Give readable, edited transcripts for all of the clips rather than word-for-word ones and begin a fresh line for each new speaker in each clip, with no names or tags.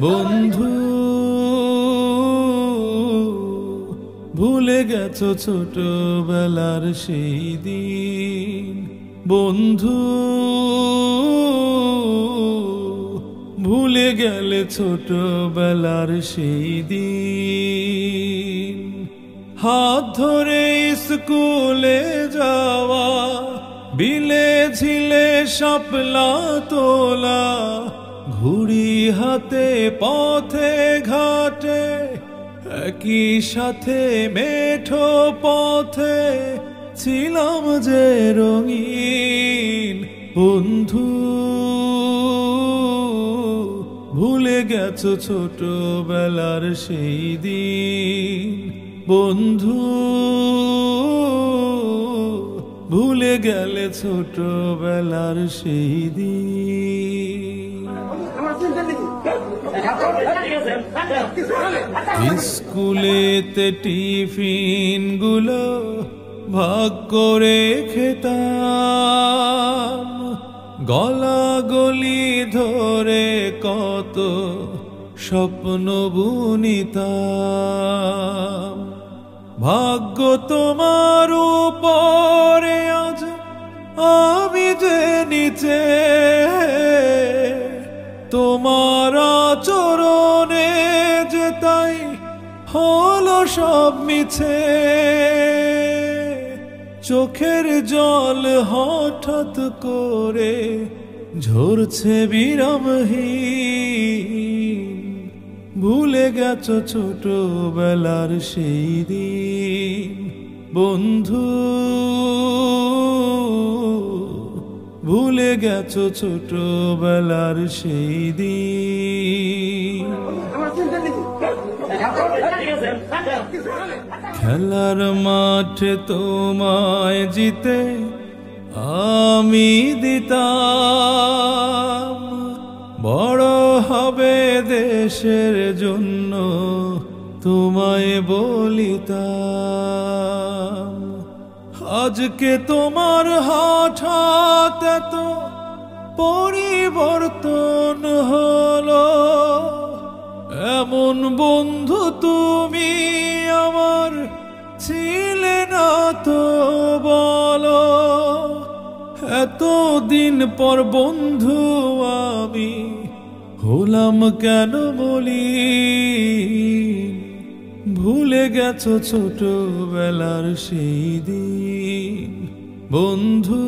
বন্ধু ভুলে গেছো ছোটবেলার সেই দিন, বন্ধু ভুলে গেলে ছোটবেলার সেই দিন। হাত ধরে স্কুলে যাওয়া, বিলে ঝিলে শাপলা তোলা, ঘুড়ি হাতে পথে ঘাটে একই সাথে মেঠো পথে ছিলাম যে রঙিন। বন্ধু ভুলে গেছো ছোটবেলার সেই দিন, বন্ধু ভুলে গেলে ছোটবেলার সেই দিন। স্কুলেতে টিফিন গুলো ভাগ করে খেতাম, গলা গলি ধরে কত স্বপ্ন বুনিতাম। ভাগ্য তোমার উপরে আজ আমি যে নিচে, তোমার আচরণে যে তাই হলো সব মিছে। চোখের জল হঠাৎ করে ঝরছে বিরামহীন। ভুলে গেছো ছোটবেলার সেই দিন, বন্ধু ভুলে গেছো ছোটবেলার সেই দিন। খেলার মাঠে তোমায় জিতে আমি দিতাম, বড় হবে দেশের জন্য তোমায় বলিতাম। আজকে তোমার হঠাৎ এত পরিবর্তন হলো, এমন বন্ধু তুমি আমার ছিলে না তো বলো। এতদিন পর বন্ধু আমি হলাম কেন মলিন। ভুলে গেছো ছোটবেলার সেই দিন, বন্ধু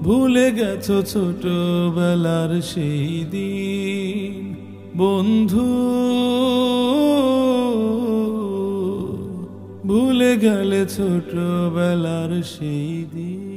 ভুলে গেছো ছোটবেলার সেই দিন, বন্ধু ভুলে গেলে ছোটবেলার সেই দিন।